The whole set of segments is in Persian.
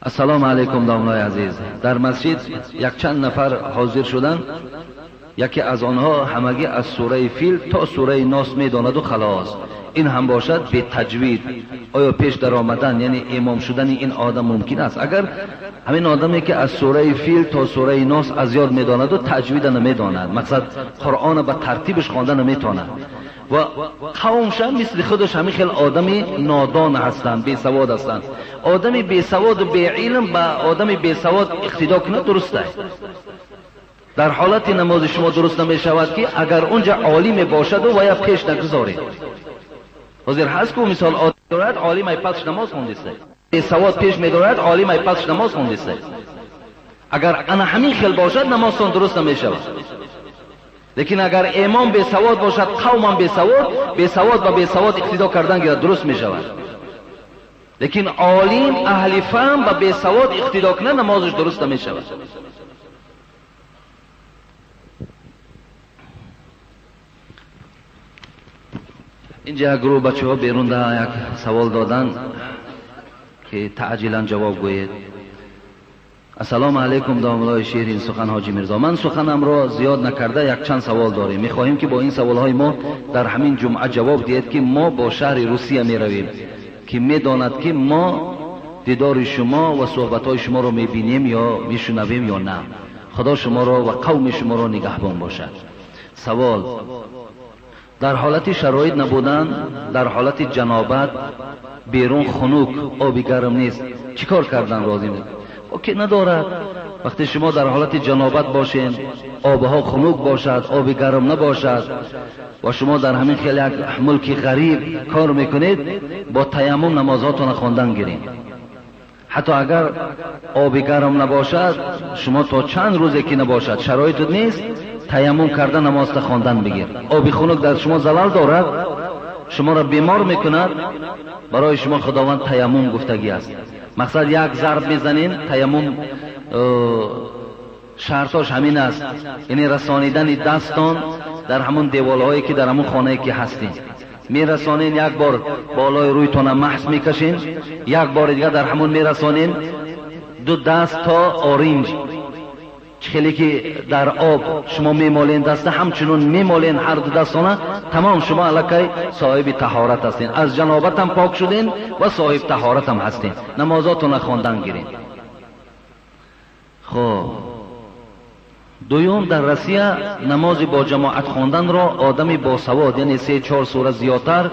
السلام علیکم دامنای عزیز. در مسجد یک چند نفر حاضر شدند. یکی از آنها همگی از سوره فیل تا سوره ناس میداند و خلاص. این هم باشد به تجوید. آیا پیش در آمدن یعنی امام شدن این آدم ممکن است؟ اگر همین آدمی که از سوره فیل تا سوره ناس از یاد میداند و تجوید نمیداند، مقصد قرآن به ترتیبش خواندن نمیتواند و قومش مثل خودش همین خیلی آدمی نادان هستند، بی سواد هستند. آدمی بی سواد و بی علم با آدمی بی سواد اقتدا کنه درست است. در حالت نماز شما درست نمی شود که اگر اونجا عالم باشد و یا پیش نگذارید. حاضر هست که مثال آدم دارد عالم ای پسش نماز خونده است، بی سواد پیش می دارد عالم ای پسش نماز خونده است. اگر انا همین خیل باشد نمازتان درست نمی شود. لیکن اگر امام بی سواد باشد قوم بی سواد و بی سواد اقتدا کردن گیرد درست می شود. لیکن عالم اهل فهم و بی سواد اقتدا کنه نمازش درست نمی شود. اینجا گروه بچه ها بیرون ده یک سوال دادن که تعجیلا جواب گوید. السلام علیکم داملای شیرین سخن حاجی میرزا. من سخنم را زیاد نکرده یک چند سوال داریم. میخواهیم که با این سوال های ما در همین جمعه جواب دهید که ما با شهر روسیه میرویم که میداند که ما دیدار شما و صحبت های شما را میبینیم یا میشنویم یا نه. خدا شما را و قوم شما را نگهبان باشد. سوال: در حالت شرایط نبودن، در حالت جنابت بیرون خنک آبی گرم نیست، چیکار کردن لازم است؟ اوکی ندارد. وقتی شما در حالت جنابت باشین، آبها خنک باشد، آبی گرم نباشد و شما در همین خیلی یک ملک غریب کار میکنید، با تیمم نمازاتون خواندن گیرید. حتی اگر آبی گرم نباشد، شما تا چند روزی که نباشد شرایط نیست، تیمم کردن نماز خواندن بگیر. آبی خنک در شما زلال دارد، شما را بیمار میکند، برای شما خداوند تیمم گفتگی است. مقصد یک ضرب میزنین، تیمم شرطاش همین است، یعنی رسانیدن دستان در همون دیوالهایی که در همون خانه‌ای که هستین میرسانین. یک بار بالای رویتون محض میکشین، یک بار دیگه در همون میرسانین. دو دست تا اورنج خیلی که در آب شما میمالین دسته، همچنون میمالین هر دو دستانه، تمام شما الکی صاحب طهارت هستین، از جنابت هم پاک شدین و صاحب طهارت هم هستین. نمازاتون خواندن گیرین. خب دوم، در روسیه نماز با جماعت خواندن را آدمی با سواد یعنی 3-4 سوره زیادتر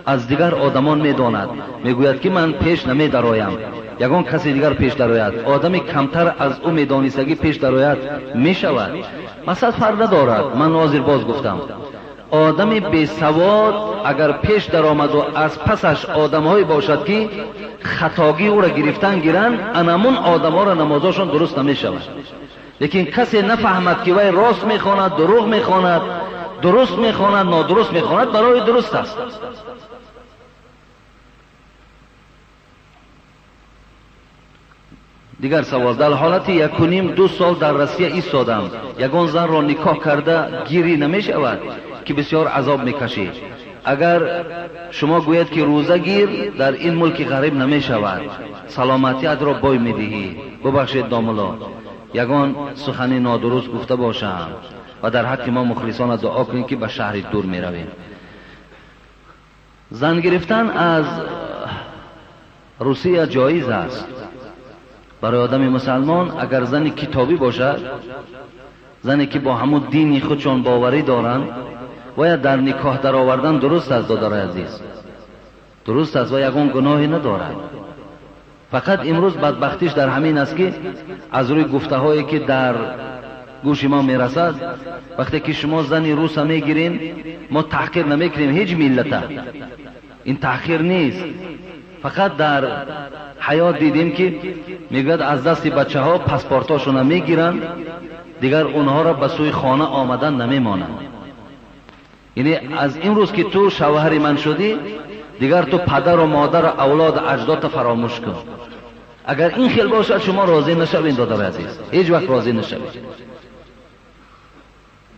از دیگر آدمان میداند. میگوید که من پیش نمیدرایم، یگان کسی دیگر پیش درآید. آدمی کمتر از او میدانستگی پیش درآید میشود. مثلا فرق ندارد. من ناظر باز گفتم، آدمی بی سواد اگر پیش در آمد و از پسش آدم‌هایی باشد که خطاگی او را گرفتن گیرند، انمون آدم‌ها را نمازشون درست نمیشود. لیکن کسی نفهمد که وی راست میخواند، دروغ میخواند، درست میخواند، نادرست میخواند، برای درست است. دیگر سوال: در حالت 1.5-2 سال در روسیه ایستادم، یگان زن را نکاح کرده گیری نمیشود که بسیار عذاب میکشید. اگر شما گوید که روزه گیر در این ملک غریب نمیشود، سلامتیت را بای میدهی. ببخشید داملا، یگان سخنی نادرست گفته باشم و در حق ما مخلصان دعا کنیم که به شهر دور می رویم. زن گرفتن از روسیه جایز است برای آدم مسلمان. اگر زن کتابی باشد، زنی که با همون دینی خودشان باوری دارند، و در نکاح در آوردن درست است. دادر عزیز درست است و یگان گناهی ندارد. فقط امروز بدبختیش در همین است که از روی گفته هایی که در گوش ما میرسد، وقتی که شما زنی روس میگیرین، ما تحقیر نمیکنیم هیچ ملت. این تحقیر نیست. فقط در حیات دیدیم که میگوید از دست بچه ها پاسپورتاشون میگیرن، دیگر اونها را به سوی خانه آمدن نمیمانند. یعنی از این روز که تو شوهر من شدی، دیگر تو پدر و مادر و اولاد اجداد فراموش کن. اگر این خیل باشد شما راضی نشوین دادر عزیز، هیچ وقت راضی نشوین.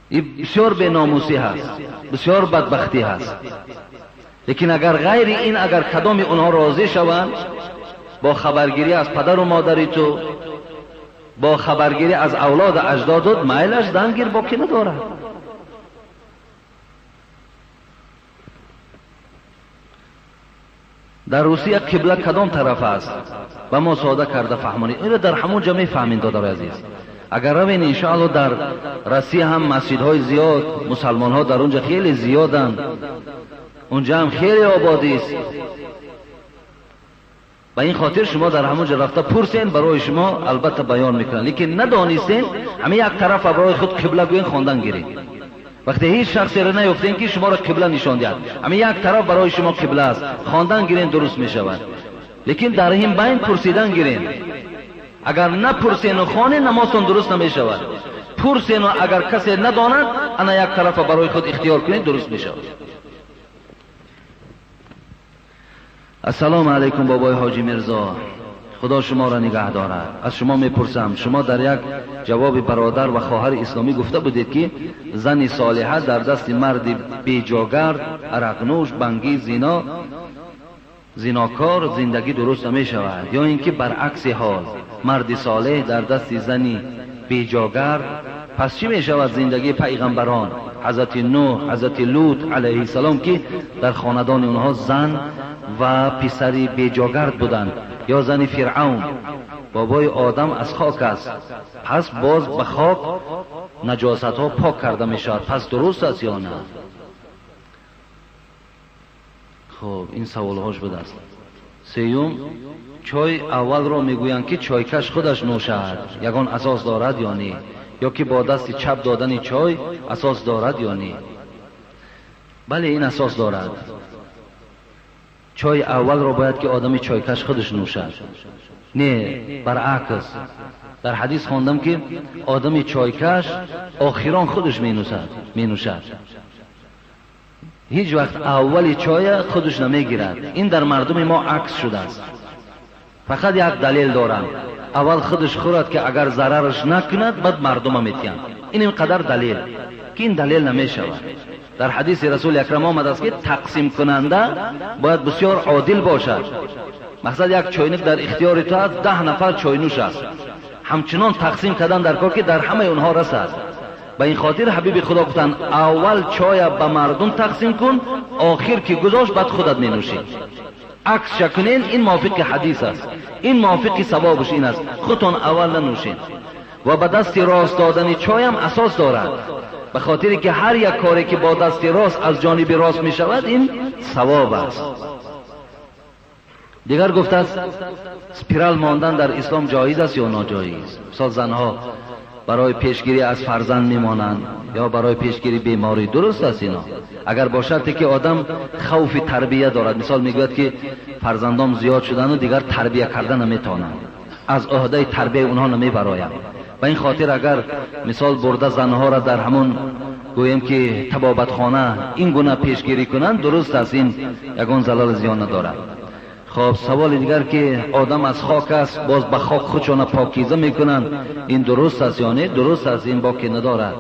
این بسیار بیناموسی هست، بسیار بدبختی هست. لیکن اگر غیر این، اگر کدام اونها راضی شوند، با خبرگیری از پدر و مادری تو، با خبرگیری از اولاد اجدادت، میلش دنگیر با کی نداره. در روسیه قبله کدام طرف است و ما ساده کرده فهمانی اینو در همون جا میفهمین دادر عزیز. اگر روین انشاءالله در روسیه هم مسجدهای زیاد، مسلمان ها در اونجا خیلی زیادن، اونجا هم خیلی آبادی است. و این خاطر شما در همونجا رفته پرسین، برای شما البته بیان میکنن، لیکن ندانستین همه یک طرف برای خود قبله گوین خواندن گیرین. وقتی هیچ شخصی را نیفتین که شما را قبله نشان دهد، همه یک طرف برای شما قبله است، خواندن گیرین درست میشود. لیکن در این بین پرسیدن گیرین. اگر نپرسین و خوانین نمازتون درست نمیشود. پرسین و اگر کسی نداند انا یک طرف برای خود اختیار کنید درست میشود. السلام علیکم بابای حاجی مرزا، خدا شما را نگه دارد. از شما میپرسم، شما در یک جواب برادر و خواهر اسلامی گفته بودید که زن صالحه در دست مرد بیجاگرد، عرقنوش، بنگی، زیناکار زندگی درست نمی شود، یا اینکه برعکس حال مرد صالح در دست زنی بیجاگرد، پس چی می شود زندگی پیغمبران حضرت نوح، حضرت لوط علیه السلام که در خاندان اونها زن و پسری بیجاگرد بودند، یا زن فرعون. بابای آدم از خاک است، پس باز به خاک نجاست ها پاک کرده می شود، پس درست است یا نه؟ خب این سوال هاش بوده است. سیوم، چای اول را میگویند که چایکش خودش نوشد، یگان اساس دارد یا نه؟ یا که با دست چپ دادن چای اساس دارد یا نه؟ بله این اساس دارد. چای اول را باید که آدمی چایکش خودش نوشد، نه برعکس. در حدیث خواندم که آدمی چایکش آخران خودش می نوشد. هیچ وقت اولی چای خودش نمیگیرد. این در مردم ما عکس شده است. فقط یک دلیل دارند، اول خودش خورد که اگر ضررش نکند بعد مردم میتیند. این قدر دلیل که این دلیل نمیشود. در حدیث رسول اکرم آمده است که تقسیم کننده باید بسیار عادل باشد. مقصد یک چاینک در اختیار تو است، 10 نفر چاینوش است، همچنان تقسیم کردن در کار که در همه اونها رسد. به این خاطر حبیب خدا گفتند اول چای به مردم تقسیم کن، آخر که گذاشت بعد خودت می نوشی. عکس شکنین این موافق حدیث است، این موافق ثوابش این است، خودتون اول ننوشین. و به دست راست دادن چای هم اساس دارد، به خاطر که هر یک کاری که با دست راست از جانب راست می شود این ثواب است. دیگر گفته است سپیرال ماندن در اسلام جایز است یا ناجایز؟ مثلا زنها برای پیشگیری از فرزند میمانند یا برای پیشگیری بیماری، درست است اینا؟ اگر با شرطی که آدم خوف تربیه دارد، مثال میگوید که فرزندام زیاد شدن و دیگر تربیه کردن نمیتونند، از عهده تربیه اونها نمیبرایم. و این خاطر اگر مثال برده زنها را در همون گویم که طبابت خانه این گونه پیشگیری کنند، درست است، این یگان زلال زیان ندارد. خب سوال دیگر که آدم از خاک است، باز به خاک خودشان پاکیزه میکنند، این درست است یا نه؟ درست است، این باکی ندارد.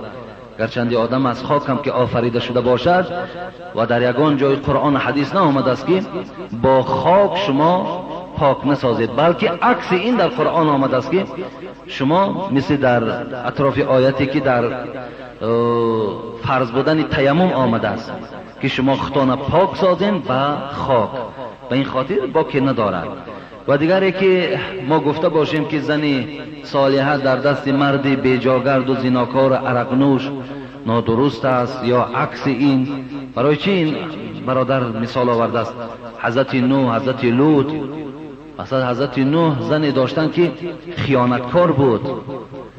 گرچند آدم از خاک هم که آفریده شده باشد و در یگان جای قرآن حدیث نآمده است که با خاک شما پاک نسازید، بلکه عکس این در قرآن آمده است که شما مثل در اطراف آیتی که در فرض بودن تیمم آمده است که شما خودتان پاک سازین به خاک. به این خاطر باکی ندارد. و دیگری که ما گفته باشیم که زنی صالحه در دست مرد بیجاگرد و زیناکار عرقنوش نادرست است، یا عکس این. برای چی این برادر مثال آورده است؟ حضرت نوح، حضرت لوط. اصلا حضرت نوح زنی داشتن که خیانتکار بود،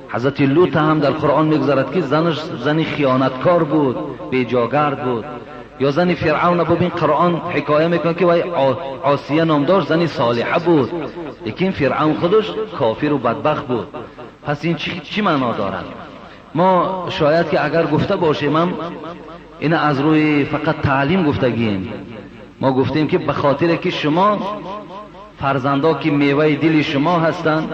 حضرت لوط هم در قرآن میگذارد که زنی خیانتکار بود، بیجاگرد بود. یا زنی فرعون ببین قرآن حکایه میکنه که وای عاصیه نام داشت، زنی صالحه بود، لیکن فرعون خودش کافر و بدبخت بود. پس این چی معنا دارد؟ ما شاید که اگر گفته باشیم هم این از روی فقط تعلیم گفتگیم. ما گفتیم که به خاطر که شما فرزندا که میوه دل شما هستند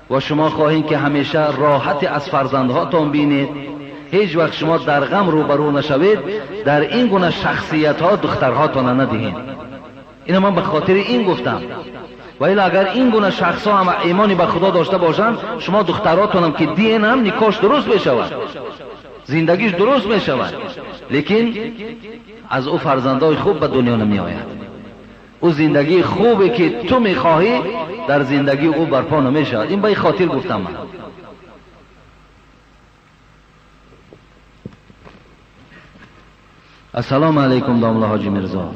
و شما خواهید که همیشه راحت از فرزندهاتون بینید، هیچ وقت شما در غم روبرو نشوید، در این گونه شخصیت ها دخترهاتون ندهید. اینو من به خاطر این گفتم. ولی اگر این گونه شخص ها هم ایمانی به خدا داشته باشند، شما دختراتون هم که دین هم نکاش درست میشود، زندگیش درست میشود، لیکن از او فرزندای خوب به دنیا نمی آید. او زندگی خوبی که تو میخواهی در زندگی او برپا نمی شود. این به این خاطر گفتم من. السلام علیکم داملا حاجی میرزا.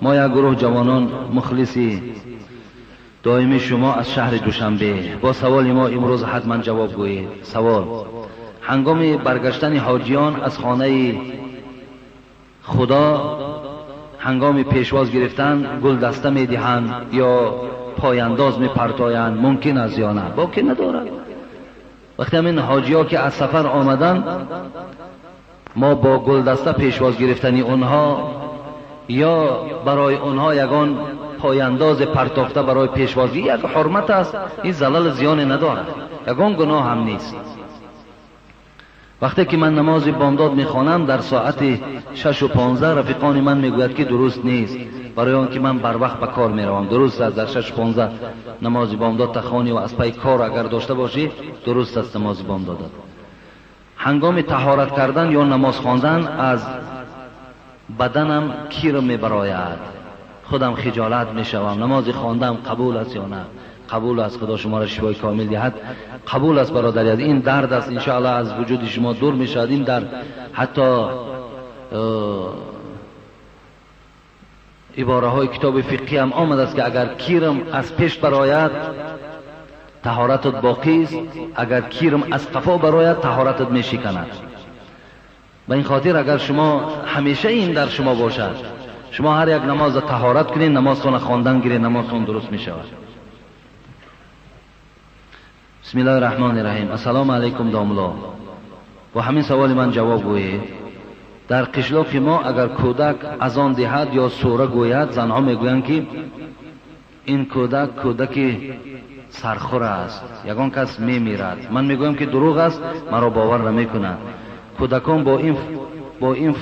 ما یک گروه جوانان مخلصی دائمی شما از شهر دوشنبه با سوال ما امروز حتما جواب گویید. سوال: هنگام برگشتن حاجیان از خانه خدا، هنگام پیشواز گرفتن گل دسته می دهند یا پایانداز می پرتایند، ممکن است یا نه؟ باکی ندارد. وقتی همین حاجی ها که از سفر آمدن، ما با گل دسته پیشواز گرفتنی اونها یا برای اونها یگان پایانداز پرتافته برای پیشوازی یک حرمت است، این زلال زیانی ندارد، یگان گناه هم نیست. وقتی که من نماز بامداد میخوانم در ساعت 6:15 رفیقان من میگوید که درست نیست، برای آن که من بر وقت به کار میروم. درست است در 6:15 نماز بامداد تخوانی و از پای کار اگر داشته باشی درست است نماز بامداد. هنگام طهارت کردن یا نماز خواندن از بدنم کیر میبراید، خودم خجالت میشوم. نماز خواندم قبول است یا نه؟ قبول است. خدا شما را شفای کامل دهد. قبول است برادری. این درد است ان شاء الله از وجود شما دور میشود. این درد حتی عباره های کتاب فقهی هم آمده است که اگر کیرم از پیش براید طهارتت باقی است، اگر کیرم از قفا براید طهارتت میشکند. و این خاطر اگر شما همیشه این در شما باشد، شما هر یک نماز طهارت کنید، نمازتون خواندن گیرید، نمازتون درست میشود. بسم الله الرحمن الرحیم. السلام علیکم داملا. با همین سوال من جواب گویید. در قشلاق ما اگر کودک از آن دهد یا سوره گوید، زنها میگویند که این کودک سرخور است، یگان کس میمیرد. من میگویم که دروغ است، مرا باور نمیکنند. کودکان با این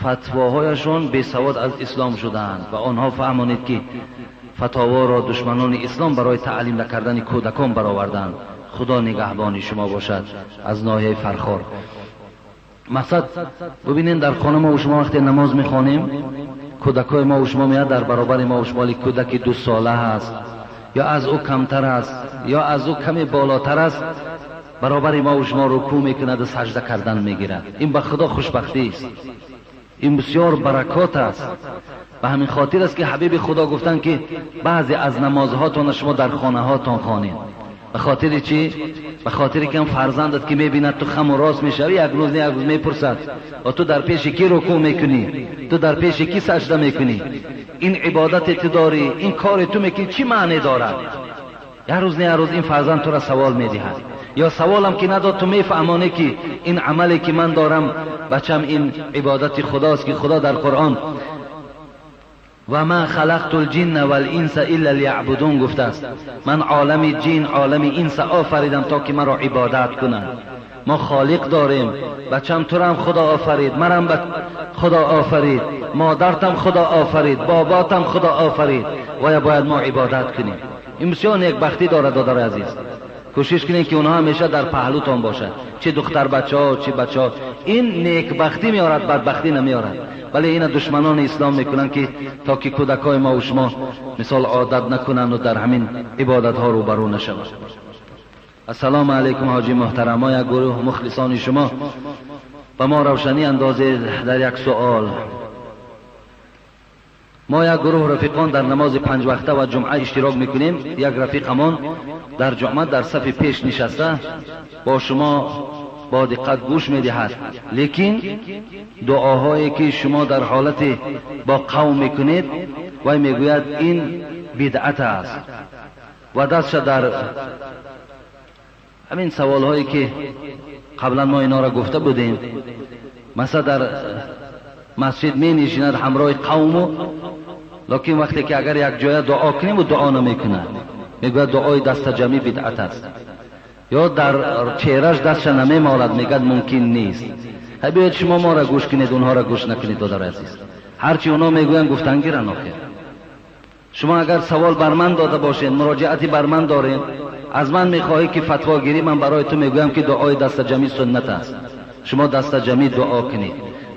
فتواهایشون بی سواد از اسلام شدند و آنها فهمانید که فتاوا را دشمنان اسلام برای تعلیم نکردن کودکان برآوردند. خدا نگهبان شما باشد. از ناحیه فرخار. مقصد ببینین در خانه ما و شما وقتی نماز میخوانیم، کودکای ما و شما میاد در برابر ما و شما کودک 2 ساله است یا از او کمتر است یا از او کمی بالاتر است، برابر ما و شما رکوع میکند و سجده کردن میگیرد. این به خدا خوشبختی است، این بسیار برکات است. به همین خاطر است که حبیب خدا گفتن که بعضی از نمازهاتون شما در خانه هاتون خوانید. به خاطر چی؟ به خاطر که فرزندت که میبیند تو خم و راست میشوی، یک روز نه یک روز میپرسد و تو در پیش کی رکوع میکنی، تو در پیش کی سجده میکنی، این عبادت تو داری، این کار تو میکنی چی معنی دارد؟ یک روز نه یک روز این فرزند تو را سوال میدهد. یا سوالم که نداد تو میفهمانی که این عملی که من دارم بچم این عبادت خداست که خدا در قرآن و ما خلقت الجن والانس الا لیعبدون گفته است. من عالم جن عالم انس آفریدم تا که مرا عبادت کنند. ما خالق داریم. بچم تو هم خدا آفرید، منم خدا آفرید، مادرتم خدا آفرید، باباتم خدا آفرید و باید ما عبادت کنیم. این بسیار نیکبختی دارد دادر عزیز. کوشش کنید که اونها همیشه در پهلوتان باشد، چه دختر بچه ها چه بچه ها. این نیکبختی میارد، بدبختی نمیارد. ولی این دشمنان اسلام میکنن که تا که کودکای ما و شما مثال عادت نکنن و در همین عبادت ها روبرو نشوند. السلام علیکم حاجی محترم. ما یک گروه مخلصان شما به ما روشنی اندازه در یک سوال. ما یک گروه رفیقان در نماز 5 وقته و جمعه اشتراک میکنیم. یک رفیقمان در جمعه در صف پیش نشسته با شما با دقت گوش میدهد، لیکن دعاهایی که شما در حالت با قوم میکنید و میگوید این بدعت است و دستش در همین سوال هایی که قبلا ما اینا را گفته بودیم، مثلا در مسجد می نشیند همراه قوم، لیکن وقتی که اگر یک جای دعا کنیم و دعا نمیکنه، میگوید دعای دست جمعی بدعت است. یا در چهرهش دستش نمیمالد، میگد ممکن نیست. بیاید شما ما را گوش کنید، اونها را گوش نکنید دادر عزیز. هرچی اونا میگوین گفتن گیرن آخر. شما اگر سوال بر من داده باشین، مراجعتی بر من دارین، از من میخواهی که فتوا گیری، من برای تو میگویم که دعای دست جمعی سنت است. شما دست جمعی دعا کنید،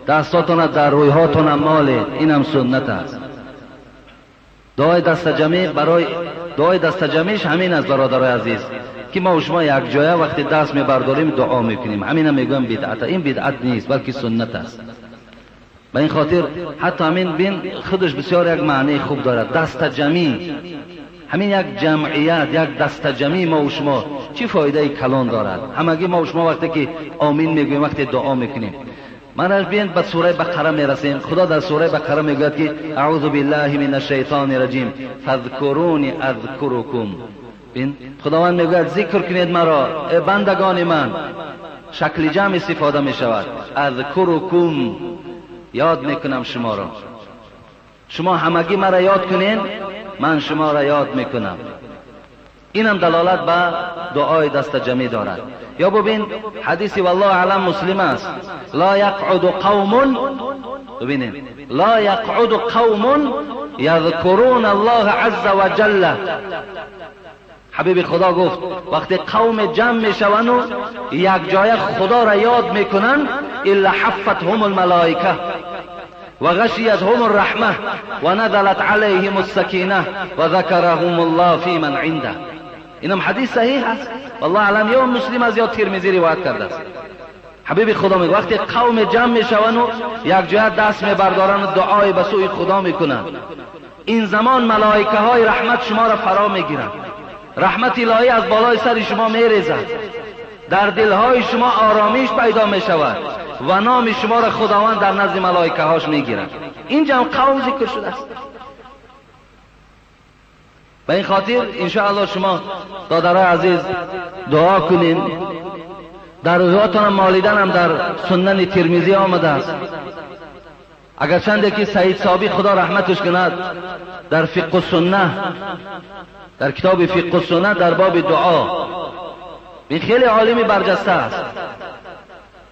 دستاتون در رویهاتون مالید، اینم سنت است. دعای دست جمعی، برای دعای دست جمعیش همین است برادرای عزیز، که ما و شما یک جایه وقتی دست میبرداریم دعا میکنیم. همینم میگم بدعت. این بدعت نیست بلکه سنت است. به این خاطر حتی همین بین خودش بسیار یک معنی خوب دارد. دست جمعی، همین یک جمعیت، یک دست جمعی ما و شما چی فایده کلان دارد؟ همگی ما و شما وقتی که آمین میگویم، وقتی دعا میکنیم، من از بین به سوره بقره میرسیم. خدا در سوره بقره میگوید که اعوذ بالله من الشیطان الرجیم فاذکرونی اذکرکم. بین خداوند میگوید ذکر کنید مرا ای بندگان من. شکل جمع استفاده میشود. اذکرکم، یاد میکنم شما را. شما همگی مرا یاد کنین، من شما را یاد میکنم. اینم دلالت به دعای دست جمعی دارد. یا ببین حدیثی والله اعلم مسلم است، لا یقعد قوم، ببینید، لا یقعد قوم یذکرون الله عز وجل. حبیب خدا گفت وقتی قوم جمع میشوند و یک جای خدا را یاد میکنند، الا حفتهم الملائکه و غشیتهم الرحمه و نزلت علیهم السکینه و ذکرهم الله فی من عنده. اینم حدیث صحیح است. والله اعلم یا مسلم از یا ترمذی روایت کرده است. حبیب خدا میگه وقتی قوم جمع میشوند و یک جای دست میبردارند و دعای به سوی خدا میکنند، این زمان ملائکه های رحمت شما را فرا میگیرند. رحمت الهی از بالای سر شما میریزد. در دلهای شما آرامش پیدا میشود و نام شما را خداوند در نزد ملائکه هاش میگیرد. اینجا هم قوم ذکر شده است. به این خاطر انشاءالله شما دادرای عزیز دعا کنین. در رویاتون مالیدن هم در سنن ترمذی آمده است. اگر چنده که سید صابی خدا رحمتش کند در فقه السنه، در کتاب فقه السنه در باب دعا، این خیلی عالمی برجسته است،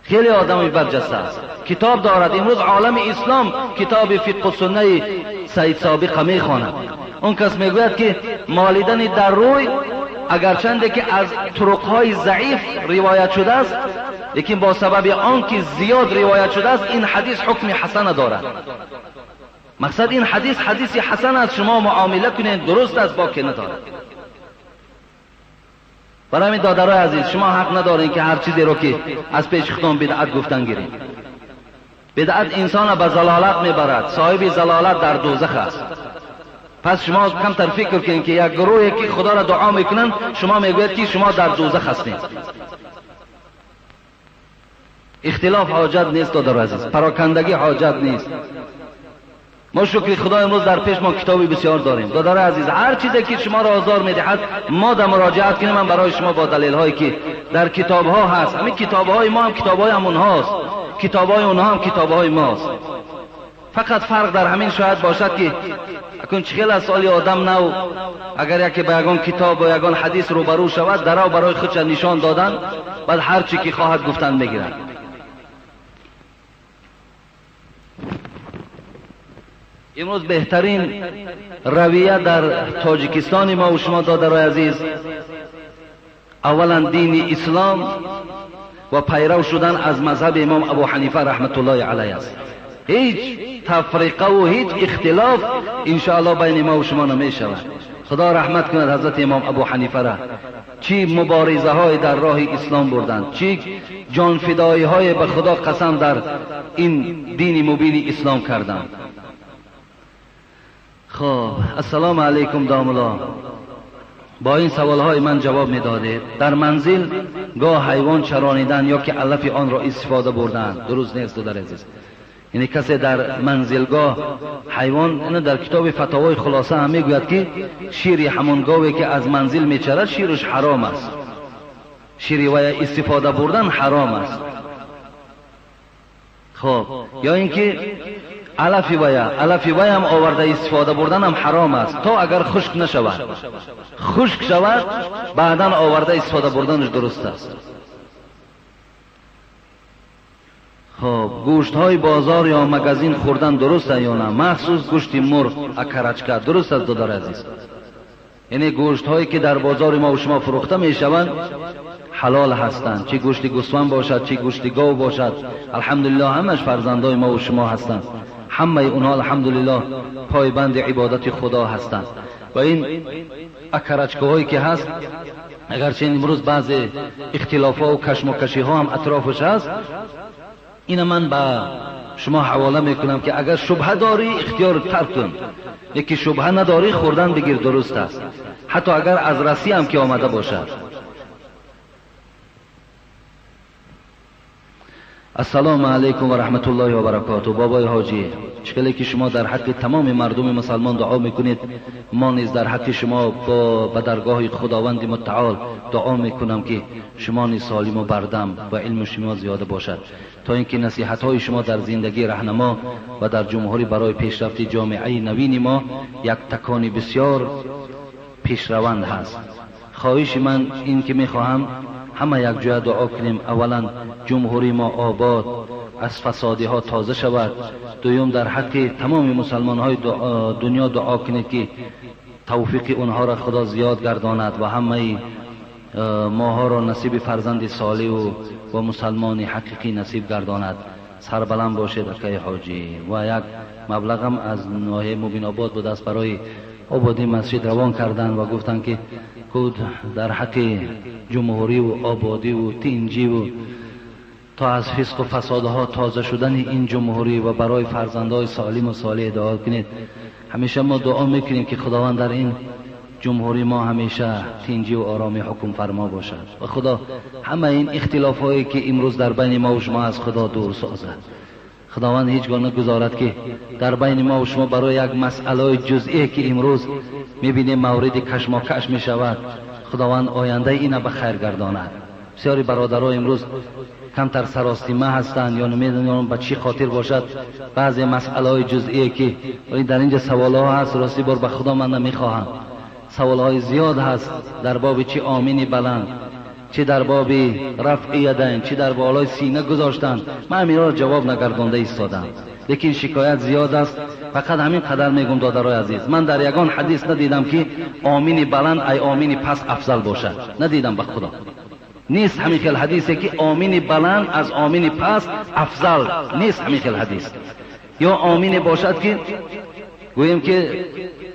خیلی آدمی برجسته است، کتاب دارد. امروز عالم اسلام کتاب فقه السنه سید صابی میخواند. اون کس میگوید که مالیدن در روی اگرچنده که از طرقهای ضعیف روایت شده است، لیکن با سبب آنکه زیاد روایت شده است این حدیث حکم حسن دارد. مقصد این حدیث حدیث حسن است، شما معامله کنید درست است با که ندارد. برای همین دادرای عزیز شما حق ندارین که هر چیزی رو که از پیش خودتون بدعت گفتن گیرید. بدعت انسان به ضلالت میبرد، صاحب ضلالت در دوزخ است. پس شما کمتر فکر کنید که یک گروهی که خدا را دعا میکنن شما میگوید که شما در دوزخ هستید. اختلاف حاجت نیست دادرای عزیز، پراکندگی حاجت نیست. ما شکر خدا امروز در پیش ما کتابی بسیار داریم. دادرای عزیز هر چیزی که شما را آزار میدهد ما در مراجعت کنیم، من برای شما با دلیل هایی که در کتاب ها هست، همین کتاب های ما هم کتاب های همون هاست، کتاب های اونها هم کتاب های ماست. فقط فرق در همین شاید باشد که اکنون چخیل از سالی آدم نو اگر یکی به یگان کتاب و یگان حدیث روبرو شود در او برای خودش نشان دادن، بعد هر چی که خواهد گفتن میگیرند. امروز بهترین رویه در تاجیکستان ما و شما دادرای عزیز اولا دین اسلام و پیرو شدن از مذهب امام ابو حنیفه رحمت الله علیه است. هیچ تفریقه و هیچ اختلاف انشاءالله بین ما و شما نمی شود. خدا رحمت کند حضرت امام ابو حنیفه را. چی مبارزه های در راه اسلام بردند، چی جان فدایی های به خدا قسم در این دین مبین اسلام کردند. خب السلام علیکم داملا. با این سوال های من جواب میدادید. در منزل گاه حیوان چرانیدن یا که علف آن را استفاده بردن درست نیست دادر عزیز. یعنی کسی در منزلگاه حیوان، اینه در کتاب فتاوای خلاصه هم میگوید که شیر همون گاوی که از منزل میچرد شیرش حرام است، شیر و استفاده بردن حرام است. خب یا اینکه علف وی هم آورده استفاده بردن هم حرام است تا اگر خشک نشود. خشک شود بعدا آورده استفاده بردنش درست است. خب گوشت های بازار یا مگزین خوردن درسته یا نه؟ مخصوص گوشت مرغ اکرچکه درست است دادار عزیز؟ یعنی گوشت هایی که در بازار ما و شما فروخته می شوند حلال هستند، چه گوشت گوسفند باشد چه گوشت گاو باشد، الحمدلله همش فرزندای ما و شما هستند، همه اونها الحمدلله پایبند عبادت خدا هستند. و این اکرچکه هایی که هست اگرچه امروز بعض اختلاف ها و کشم و کشی ها هم اطرافش هست، این من با شما حواله میکنم که اگر شبهه داری اختیار ترک کن، یکی شبهه نداری خوردن بگیر درست است، حتی اگر از رسی هم که آمده باشد. السلام علیکم و رحمت الله و برکاته. بابای حاجی، چکلی که شما در حق تمام مردم مسلمان دعا میکنید، ما نیز در حق شما با درگاه خداوند متعال دعا میکنم که شما نیز سالم و بردم و علم شما زیاده باشد، تا اینکه نصیحت های شما در زندگی راهنما و در جمهوری برای پیشرفت جامعه نوین ما یک تکانی بسیار پیشروند هست. خواهش من این که میخواهم همه یک جای دعا کنیم، اولا جمهوری ما آباد از فسادی ها تازه شود، دوم در حق تمام مسلمان های دنیا دعا کنید که توفیق اونها را خدا زیاد گرداند و همه ماها را نصیب فرزند صالح و مسلمان حقیقی نصیب گرداند. سربلند باشید اکای حاجی. و یک مبلغم از ناحیه مبین آباد بود است برای آبادی مسجد روان کردن و گفتن که کود در حق جمهوری و آبادی و تینجی و تا از فسق و فسادها تازه شدن این جمهوری و برای فرزندای سالم و صالح دعا کنید. همیشه ما دعا میکنیم که خداوند در این جمهوری ما همیشه تینجی و آرامی حکم فرما باشد و خدا همه این اختلاف هایی که امروز در بین ما و شما از خدا دور سازد. خداوند هیچگاه نگذارد که در بین ما و شما برای یک مسئله جزئی که امروز میبینیم مورد کشمکش میشود، خداوند آینده اینا به خیر گرداند. بسیاری برادرها امروز کمتر سراستیمه هستند یا نمیدونم به چی خاطر باشد، بعضی مسئله جزئی که در اینجا سوال ها هست، راستی بار به خدا من نمیخواهم، سوال های زیاد هست در باب چی آمین بلند، چه در باب رفع یدین، چه در بالای سینه گذاشتن، من همین را جواب نگردانده ایستادم، لیکن شکایت زیاد است. فقط همین قدر میگم دادرای عزیز، من در یگان حدیث ندیدم که آمین بلند ای آمین پس افضل باشد، ندیدم به خدا. نیست همین خیل حدیثی که آمین بلند از آمین پس افضل نیست، همین خیل حدیث. یا آمین باشد که گویم که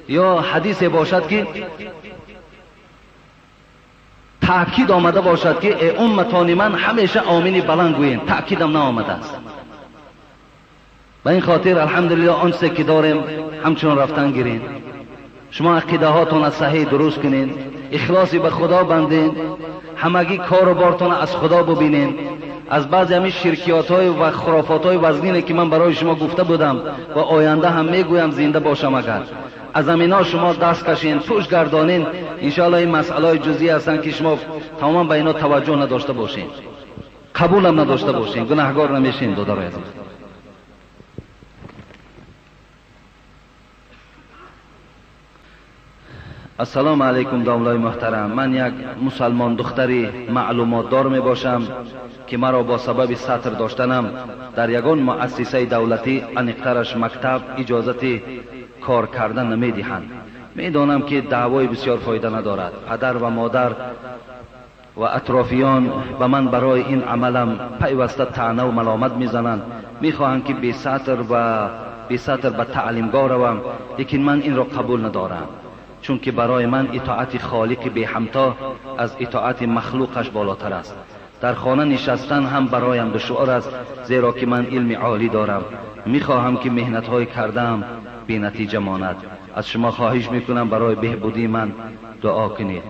یا حدیث باشد که تأکید آمده باشد که ای امتان من همیشه آمین بلند گوین، تأکیدم نه آمده است. به این خاطر الحمدلله آنچه که داریم همچون رفتن گیرین. شما عقیده هاتون از صحیح درست کنین، اخلاصی به خدا بندین، همگی کار و بارتون از خدا ببینین. از بعضی همین شرکیات های و خرافات های وزنینه که من برای شما گفته بودم و آینده هم میگویم زنده باشم، اگر از همینا شما دست کشین، توش گردانین، انشاءالله این مسئله جزئی هستن که شما تمام به اینا توجه نداشته باشین، قبول هم نداشته باشین، گناهگار نمیشین دادر عزیز. السلام علیکم داملای محترم. من یک مسلمان دختری معلومات دار می باشم که مرا با سبب سطر داشتنم در یگان مؤسسه دولتی انقدرش مکتب اجازت کار کردن نمی دهند. می دانم که دعوای بسیار فایده ندارد. پدر و مادر و اطرافیان به من برای این عملم پیوسته طعنه و ملامت می زنند. می خواهند که بی سطر به تعلیمگاه روم، لیکن من این را قبول ندارم، چون که برای من اطاعت خالق بی همتا از اطاعت مخلوقش بالاتر است. در خانه نشستن هم برایم دشوار است، زیرا که من علم عالی دارم. میخواهم که مهنت های کردم بی نتیجه ماند. از شما خواهش میکنم برای بهبودی من دعا کنید.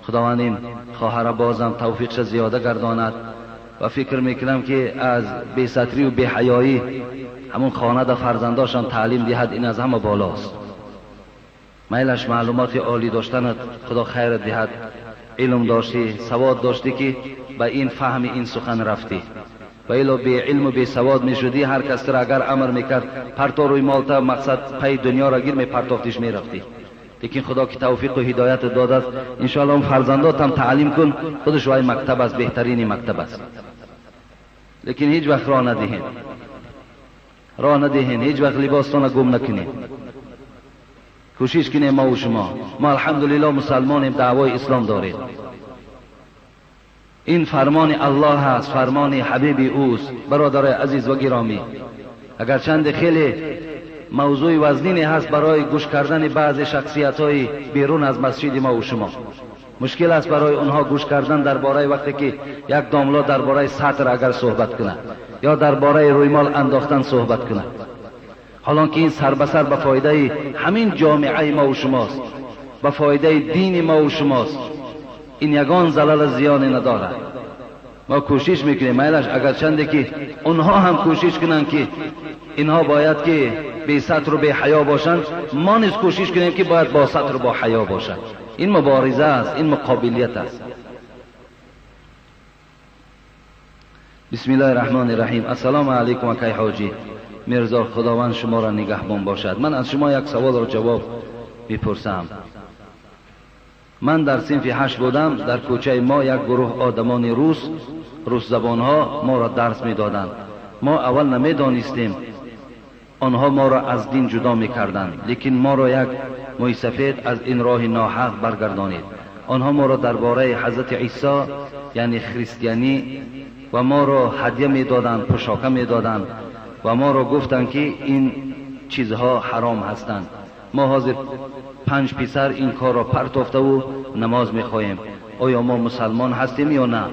خداوند این خواهر بازم توفیقش زیاده گرداند و فکر میکنم که از بی ستری و بی حیایی همون خانه در فرزنداشان تعلیم دهد، این از همه بالاست. میلش معلومات عالی داشتنت خدا خیر دهد، علم داشتی، سواد داشتی که به این فهم این سخن رفتی، و الا بی علم و بی سواد می شدی، هر کس را اگر امر میکرد پرتو روی مالتا مقصد پی دنیا را گیر می پرتافتیش می رفتی. لیکن خدا که توفیق و هدایت داده است، انشاءالله اون فرزندات هم تعلیم کن، خودش وای مکتب است، بهترین مکتب است. لیکن هیچ وقت راه ندهین، راه ندهین، هیچ وقت لباستان گم نکنین. کوشش کنیم ما و شما. ما الحمدلله مسلمانیم، دعوای اسلام داریم. این فرمان الله هست، فرمان حبیب اوست. برادر عزیز و گرامی، اگر چند خیلی موضوع وزنی هست برای گوش کردن بعض شخصیت‌های بیرون از مسجد ما و شما، مشکل است برای اونها گوش کردن درباره وقتی که یک داملا درباره سطر اگر صحبت کنه یا درباره رویمال انداختن صحبت کنه، حالان که این سر به سر به فایده همین جامعه ما و شماست، به فایده دین ما و شماست. این یگان زلال زیانی نداره. ما کوشش میکنیم میلش اگر چنده که اونها هم کوشش کنن که اینها باید که بی ستر و بی حیا باشند، ما نیز کوشش کنیم که باید با ستر و با حیا باشند. این مبارزه است، این مقابلیت است. بسم الله الرحمن الرحیم. السلام علیکم اکای حاجی میرزا، خداوند شما را نگهبان باشد. من از شما یک سوال را جواب میپرسم. من در صنف 8 بودم، در کوچه ما یک گروه آدمان روس زبان ها ما را درس میدادند. ما اول نمیدانستیم، آنها ما را از دین جدا میکردند، لیکن ما را یک موی سفید از این راه ناحق برگردانید. آنها ما را درباره حضرت عیسی یعنی خریستیانی و ما را هدیه میدادند، پوشاک میدادند و ما را گفتند که این چیزها حرام هستند. ما حاضر 5 پسر این کار را پرتافته و نماز میخواهیم. آیا ما مسلمان هستیم یا نه؟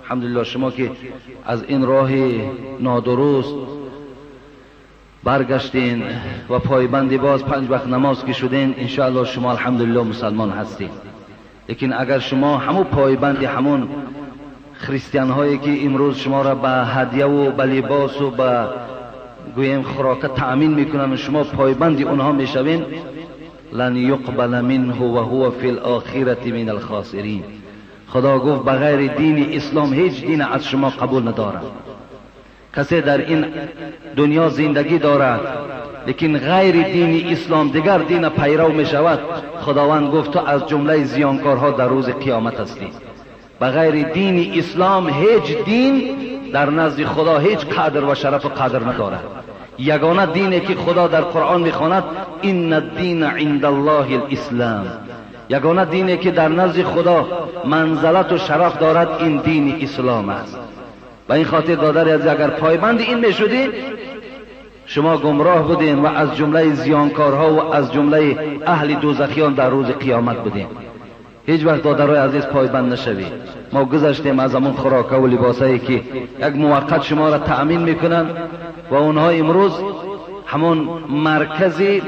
الحمدلله شما که از این راه نادرست برگشتین و پایبندی باز 5 وقت نماز که شدین، انشاءالله شما الحمدلله مسلمان هستین. لیکن اگر شما همون پایبندی همون خریستیان هایی که امروز شما را به هدیه و به لباس و به گویم خوراک تأمین میکنن، شما پایبندی اونها میشوین، لن یقبل منه و هو فی الاخرة من الخاسرین. خدا گفت بغیر دین اسلام هیچ دین از شما قبول ندارد. کسی در این دنیا زندگی دارد لیکن غیر دین اسلام دیگر دین پیرو می شود، خداوند گفت تو از جمله زیانکارها در روز قیامت هستی. بغیر دین اسلام هیچ دین در نزد خدا هیچ قدر و شرف و قدر ندارد. یگانه دینی که خدا در قرآن میخواند ان الدین عند الله الاسلام، یگانه دینی که در نزد خدا منزلت و شرف دارد این دین اسلام است. و این خاطر دادر از اگر پایبند این میشدی شما گمراه بودین و از جمله زیانکارها و از جمله اهل دوزخیان در روز قیامت بودین. هیچ وقت دادرای عزیز پایبند نشوی. ما گذشتیم از همون خوراک و لباسایی که یک موقت شما را تأمین میکنن و اونها امروز همون مرکزی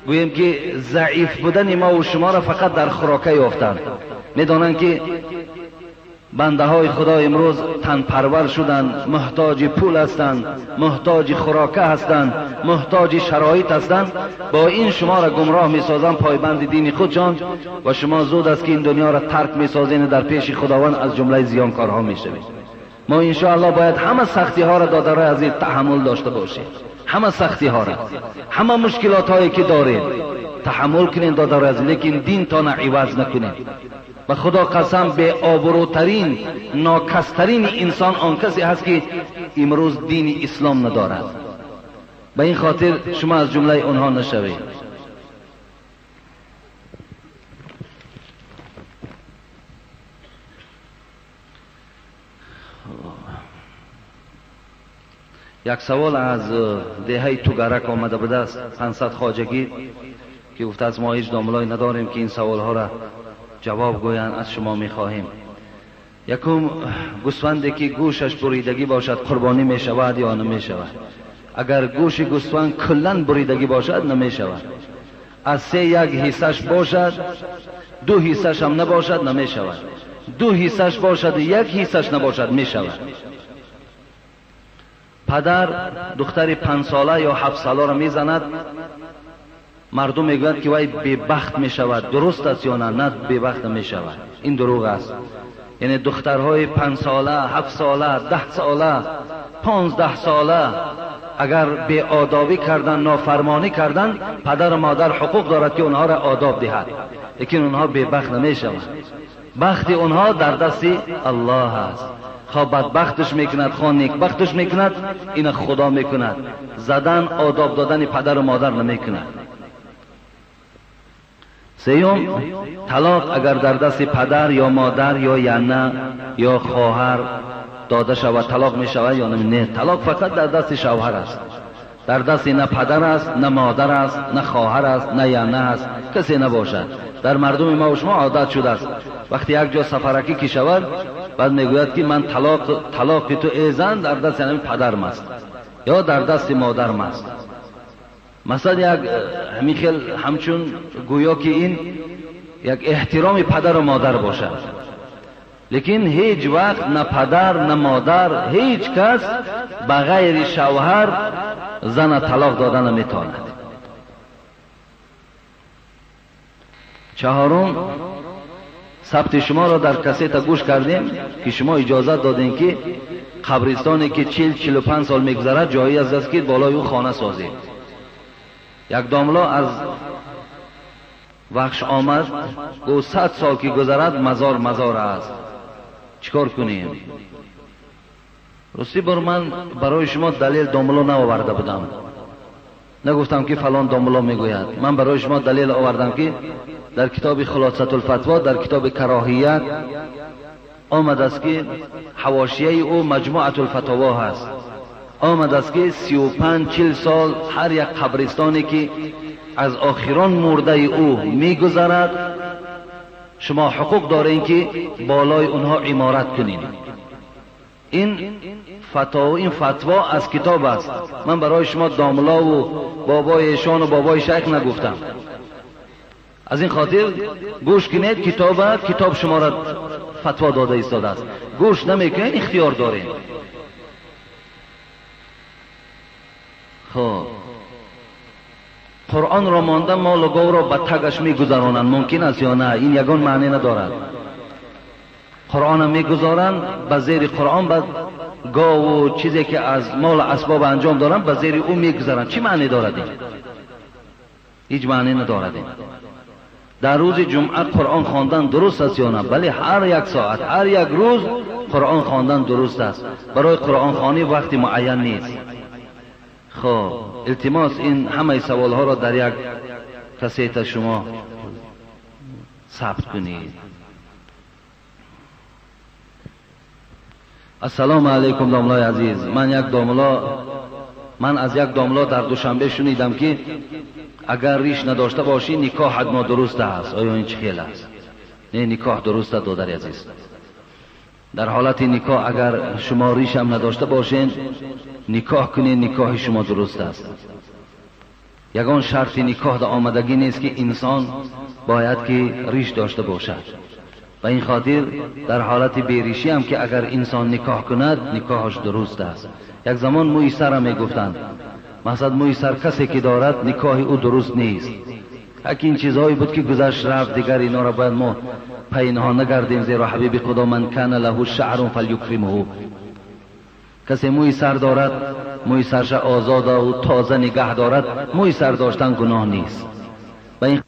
گویم که ضعیف بودن ما و شما را فقط در خوراک یافتند. میدانند که بنده های خدا امروز تن پرور شدند، محتاج پول هستند، محتاج خوراک هستند، محتاج شرایط هستند. با این شما را گمراه میسازند پایبند دین خودشان و شما زود است که این دنیا را ترک میسازین، در پیش خداوند از جمله زیانکارها میشوید. ما انشاءالله باید همه سختی ها را دادرای عزیز تحمل داشته باشیم. همه سختی ها را، همه مشکلات هایی که دارید تحمل کنین دادرای عزیز، لیکن دین تا عوض نکنین. و خدا قسم به آبروترین ناکسترین انسان آن کسی هست که امروز دین اسلام ندارد. به این خاطر شما از جمله اونها نشوید. یک سوال از دهه توگرک آمده بوده است، 500 خواجگی که گفته از ما هیچ داملای نداریم که این سوال ها را جواب گویند، از شما میخواهیم. یکم گوسفندی که گوشش بریدگی باشد قربانی می شود یا نمی شود؟ اگر گوش گوسفند کلن بریدگی باشد نمی شود. از 3 یک حصهش باشد 2 حصهش هم نباشد نمی شود. 2 حصهش باشد 1 حصهش نباشد می شود. پدر دختر 5 ساله یا 7 ساله را میزند، مردم میگویند که وای بدبخت میشود. درست است یا نه؟ نه بدبخت نمیشود، این دروغ است. یعنی دخترهای 5 ساله، 7 ساله، 10 ساله، 15 ساله اگر بی آدابی کردن، نافرمانی کردن، پدر و مادر حقوق دارد که اونها را آداب دهد، لیکن اونها بدبخت نمیشوند. بخت اونها در دست الله است. خواه بدبختش میکند خواه نیکبختش میکند، این خدا میکند. زدن آداب دادن پدر و مادر نمیکند. سیوم، طلاق اگر در دست پدر یا مادر یا یعنی یا خواهر داده شود طلاق می شود یا نه؟ طلاق فقط در دست شوهر است. در دست نه پدر است، نه مادر است، نه خواهر است، نه یعنی است، کسی نباشد. در مردم ما و شما عادت شده است وقتی یک جا سفرکی که شود بعد میگوید که من طلاق تو ای زن در دست یعنی پدرم است یا در دست مادرم است. مثلا یک همیخل همچون گویا که این یک احترام پدر و مادر باشد، لیکن هیچ وقت نه پدر نه مادر هیچ کس بغیر شوهر زن طلاق دادن نمیتواند. چهارم، ثبت شما را در کسیت گوش کردیم که شما اجازت دادین که قبرستانی که 40-45 سال میگذرد جایی از دست که بالای او خانه سازید. یک داملا از وقش آمد گو 100 سال که گذرد مزار است، چیکار کنیم؟ راستی من برای شما دلیل داملا نآورده بودم، نگفتم که فلان داملا میگوید. من برای شما دلیل آوردم که در کتاب خلاصة الفتوا در کتاب کراهیت آمد است که حواشیه او مجموعة الفتاوا هست. آمد است که 35-40 سال هر یک قبرستانی که از آخران مرده او میگذرد شما حقوق دارین که بالای اونها عمارت کنین. این فتوا از کتاب است. من برای شما داملا و بابای ایشان و بابای شیخ نگفتم. از این خاطر گوش کنید، کتاب شما را فتوا داده ایستاده است. گوش نمیکنین اختیار دارین. خب قرآن را مانده مال و گاو را به تگش میگذرانند، ممکن است یا نه؟ این یگان معنی ندارد. قرآن میگذارند به زیر قرآن، بعد گاو و چیزی که از مال اسباب انجام دارند به زیر او میگذارند. چی معنی دارد این؟ هیچ معنی ندارد این. در روز جمعه قرآن خواندن درست است یا نه؟ بله، هر یک ساعت هر یک روز قرآن خواندن درست است. برای قرآن خوانی وقتی معین نیست. خب التماس این همه سوال ها را در یک کسیت شما ثبت کنید. السلام علیکم داملای عزیز. من از یک داملا در دوشنبه شنیدم که اگر ریش نداشته باشی نکاح حتما درست است. آیا این چه خیلی است؟ نه، نکاح درست است دادر عزیز. در حالت نکاح اگر شما ریش هم نداشته باشین نکاح کنین، نکاح شما درست است. یگان شرط نکاح در آمدگی نیست که انسان باید که ریش داشته باشد. و این خاطر در حالت بیریشی هم که اگر انسان نکاح کند نکاحش درست است. یک زمان موی سر هم میگفتند، مثلا موی سر کسی که دارد نکاح او درست نیست. این چیزهایی بود که گذشت رفت، دیگر اینا را باید ما پینها نگردیم، زیرا حبیب خدا من کان له شعر فلیکرمه. کسی موی سر دارد موی سرش آزاد و تازه نگه دارد، موی سر داشتن گناه نیست. و این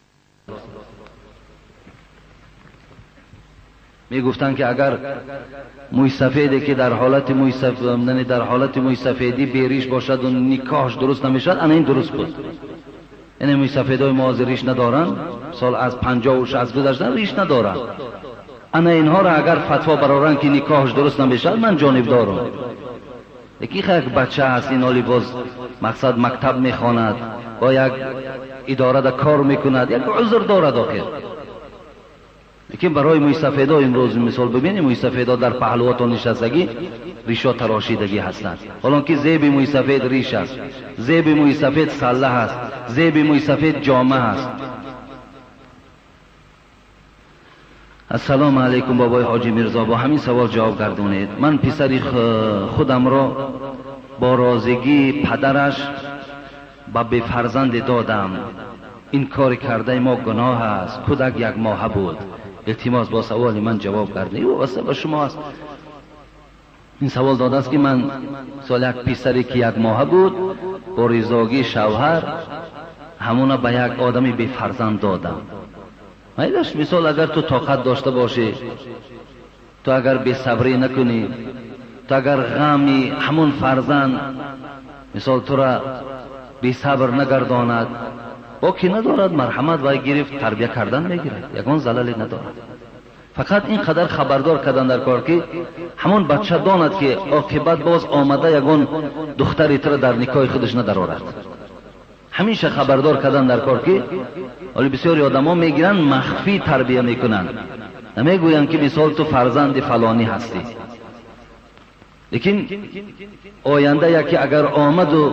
می گفتن که اگر موی سفیدی که در حالت موی سفیدی بیریش باشد و نکاحش درست نمیشد، انا این درست بود. این موی سفیدای ما ریش ندارن، سال از 50 و 60 گذشتن ریش ندارن. انا اینها را اگر فتوا برارن که نکاحش درست نمیشد، من جانب دارم. یکی یک بچه هست این حالی باز مقصد مکتب میخواند با یک اداره دا کار میکند، یک عذر دارد آخر. لیکن برای موی سفیدا امروز مثال ببینید، موی سفیدا در پهلواتون نشستگی ریشا تراشیدگی هستند. حالا که زیب موی سفید ریش است، زیب موی سفید سله است، زیب موی سفید جامه است. السلام علیکم بابای حاجی میرزا، با همین سوال جواب گردونید. من پسر خودم را با رازگی پدرش به فرزند دادم. این کار کرده ما گناه است. کودک 1 ماه بود. التماس با سوال من جواب گردونید. او واسه با شما است. این سوال داده است که من سال یک پسری که 1 ماه بود با رضاگی شوهر همونا به یک آدمی به فرزند دادم. میداش مثال اگر تو طاقت داشته باشی، تو اگر به صبری نکنی، تو اگر غمی همون فرزند مثال تو را بی صبر نگرداند، باکی ندارد، مرحمت وای گرفت تربیه کردن میگیرد، یگان زلالی ندارد. فقط این قدر خبردار کردن در کار که همون بچه داند که عاقبت باز آمده یگان دختری تر در نکاح خودش ندارد. همیشه خبردار کردن در کار که ولی بسیاری آدما میگیرن مخفی تربیه میکنن، نمیگوین که مثال تو فرزند فلانی هستی، لیکن آینده یکی اگر آمد و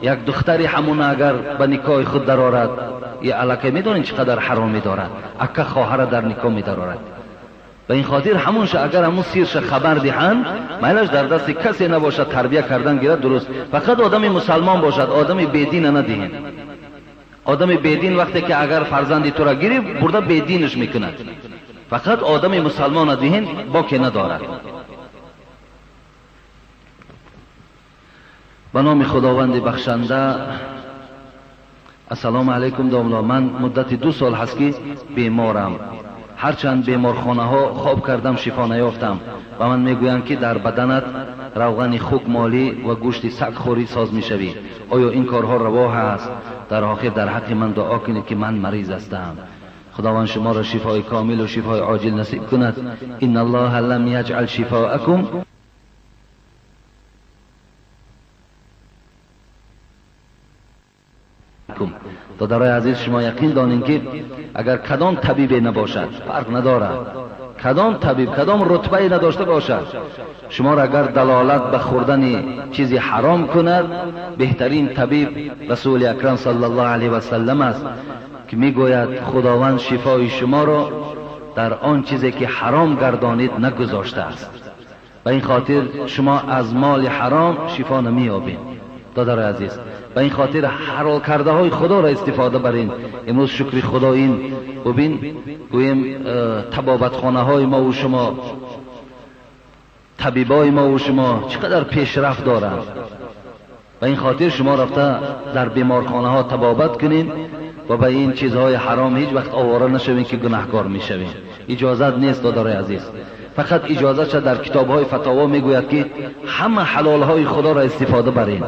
یک دختری همون اگر به نکاح خود درآورد، یه علاقه میدونین چقدر حرامی دارد، اکه خواهر در نکاح میدارد. به این خاطر همونش اگر همون سیرش خبر دهند، میلش در دست کسی نباشد تربیه کردن گیرد، درست فقط آدم مسلمان باشد، آدم بیدین ندهین. آدم بیدین وقتی که اگر فرزندی تو را گیری برده بیدینش میکند، فقط آدم مسلمان ندهین، باکی ندارد. به نام خداوند بخشنده. السلام علیکم داملا، من مدت 2 سال هست که بیمارم، هرچند بیمارخانه ها خواب کردم شفا نیافتم و من میگویند که در بدنت روغن خوک مالی و گوشت سگ خوری ساز میشوی. آیا این کارها روا است؟ در آخر در حق من دعا کنید که من مریض هستم. خداوند شما را شفای کامل و شفای عاجل نصیب کند. ان الله لم یجعل شفاءکم دادرای عزیز، شما یقین دانید که اگر کدام طبیب نباشد، فرق ندارد کدام طبیب کدام رتبه نداشته باشد، شما را اگر دلالت به خوردن چیزی حرام کند، بهترین طبیب رسول اکرم صلی الله علیه و سلم است که میگوید خداوند شفای شما را در آن چیزی که حرام گردانید نگذاشته است. و این خاطر شما از مال حرام شفا نمیابید. دادر عزیز، به این خاطر حلال کرده های خدا را استفاده برین. امروز شکر خدا این ببین گویم طبابت خانه های ما و شما، طبیبای ما و شما چقدر پیشرفت دارند. به این خاطر شما رفته در بیمارخانه ها طبابت کنین و به این چیزهای حرام هیچ وقت آواره نشوین که گناهکار میشوین. اجازت نیست دادر عزیز. فقط اجازه شد در کتاب های فتاوا میگوید که همه حلال های خدا را استفاده برین.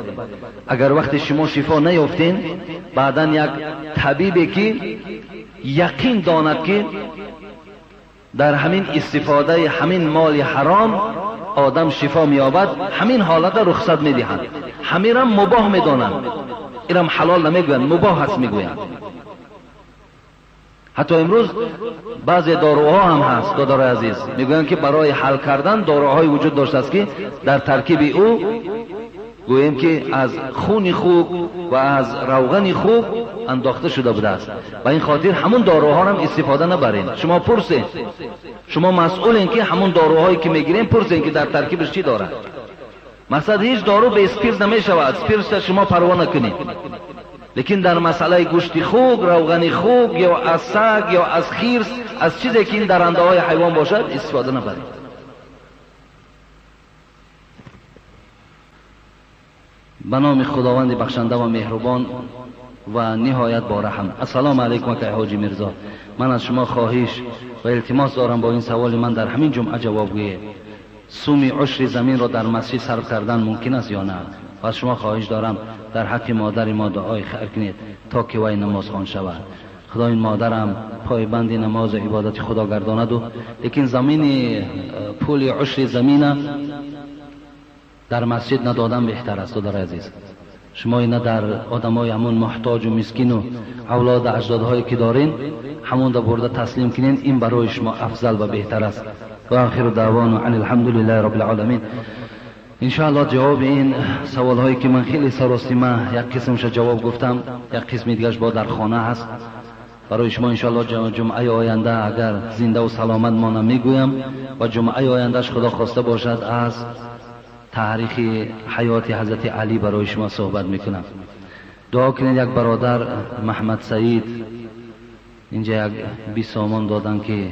اگر وقت شما شفا نیافتین، بعدا یک طبیبی که یقین داند که در همین استفاده همین مال حرام آدم شفا مییابد، همین حالت رخصت میدهند. همین را مباح میدانند، اینم حلال نمیگویند، مباح هست میگویند. حتی امروز بعضی داروها هم هست دادر عزیز، میگویند که برای حل کردن داروهای وجود داشته است که در ترکیب او گوییم که از خون خوب و از روغن خوب انداخته شده بوده است. و این خاطر همون داروها هم استفاده نبرین. شما پرسین، شما مسئولین که همون داروهایی که میگیرین پرسین که در ترکیبش چی داره. مثلا هیچ دارو به اسپیرت نمیشود، اسپیرت شما پروا نکنید، لیکن در مسئله گوشت خوک، روغن خوک یا از سگ یا از خرس، از چیزی که این درنده های حیوان باشد استفاده نبرید. به نام خداوند بخشنده و مهربان و نهایت با رحم. السلام علیکم که حاجی میرزا، من از شما خواهش و التماس دارم با این سوال من در همین جمعه جواب گویید. سوم عشر زمین را در مسجد صرف کردن ممکن است یا نه؟ و از شما خواهش دارم در حق مادر ما دعای خیر کنید تا که وی نماز خوان شود. خدا این مادرم پایبند نماز عبادت خدا گرداند و لیکن زمین پول عشر زمین در مسجد ندادن بهتر است. دادر عزیز، شما اینا در آدمای همون محتاج و مسکین و اولاد اجدادهایی که دارین همون دا برده تسلیم کنین، این برای شما افضل و بهتر است. و آخر دعوانا عن الحمدلله رب العالمین. انشاءالله جواب این سوال هایی که من خیلی سراستی من یک قسمش جواب گفتم، یک قسم دیگهش با در خانه هست برای شما. انشاءالله جمعه آینده اگر زنده و سلامت مانم میگویم و جمعه آیندهش خدا خواسته باشد از تاریخ حیات حضرت علی برای شما صحبت میکنم. دعا کنید. یک برادر محمد سعید اینجا یک 20 سامان دادن که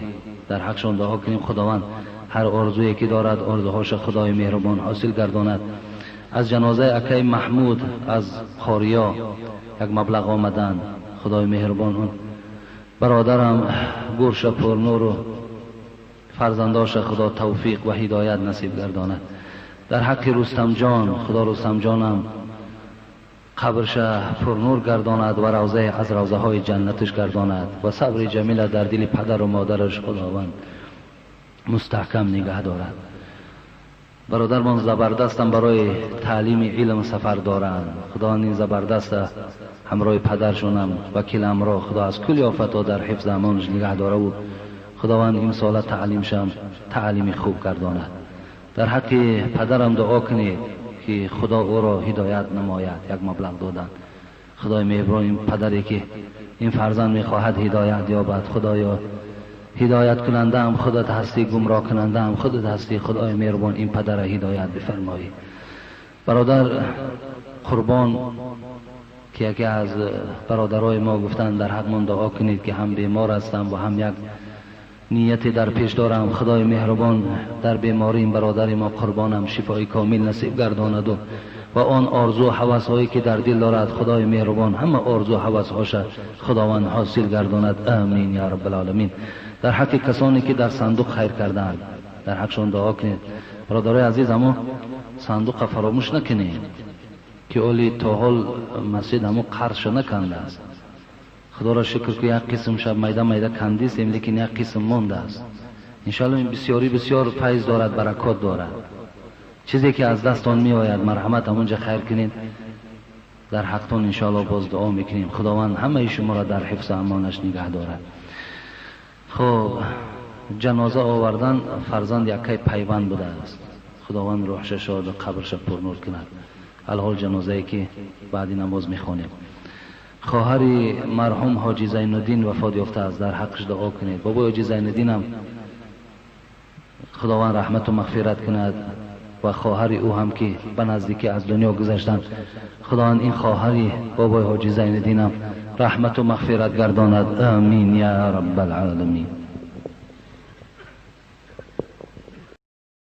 در حقشان دعا کنیم خداوند هر آرزویی که دارد آرزوهاش خدای مهربان حاصل گرداند. از جنازه اکی محمود از خاریا یک مبلغ آمدن، خدای مهربان برادرم گرش پرنور و فرزنداش خدا توفیق و هدایت نصیب گرداند. در حق رستم جان، خدا رستم جانم قبرش پرنور گرداند و روضه از روضه های جنتش گرداند و صبر جمیل در دل پدر و مادرش خداوند مستحکم نگه دارد. برادرمان زبردستم برای تعلیم علم سفر دارند. خدا این زبردست همراه پدرشونم وکیل امراه خدا از کل آفت در حفظ امانش نگه داره و خداوند این سال تعلیمشم تعلیم خوب گرداند. در حق پدرم دعا کنید که خدا او را هدایت نماید. یک مبلغ دادن خدای مهربان این پدری که این فرزند میخواهد هدایت یابد، خدایا هدایت کننده هم خودت هستی، گمراه کننده هم خودت هستی. خدای مهربان این پدر را هدایت بفرمایی. برادر قربان که یکی از برادرای ما گفتن در حق من دعا کنید که هم بیمار هستم و هم یک نیتی در پیش دارم. خدای مهربان در بیماری این برادر ما قربانم شفای کامل نصیب گرداند و آن آرزو و هوس هایی که در دل دارد خدای مهربان همه آرزو و هوس هاش خداوند حاصل گرداند. آمین یا رب العالمین. در حق کسانی که در صندوق خیر کردند در حقشون دعا کنید. برادرای عزیز اما صندوق فراموش نکنید که اولی تا حال مسجد همو قرض نکنده است. خدا را شکر که یک قسم شب میده میده کندیستیم لیکن یک قسم مانده است. انشاءالله این بسیاری بسیار فیض دارد، برکات دارد. چیزی که از دستان می آید مرحمت همونجا خیر کنید. در حقتون انشاءالله باز دعا میکنیم خداوند همه شما را در حفظ امانش نگه دارد. خب جنازه آوردن فرزند یکی پیوند بوده است. خداوند روحش شاد و قبرش پرنور کند. الحال جنازه ای که بعد نماز میخوانیم. خواهر مرحوم حاجی زین الدین وفات یافته است، در حقش دعا کنید. بابا حاجی زین الدین هم خداوند رحمت و مغفرت کند و خواهر او هم که به نزدیکی از دنیا گذشتند خداوند این خواهر بابا حاجی زین الدین هم رحمت و مغفرت گرداند. آمین یا رب العالمین.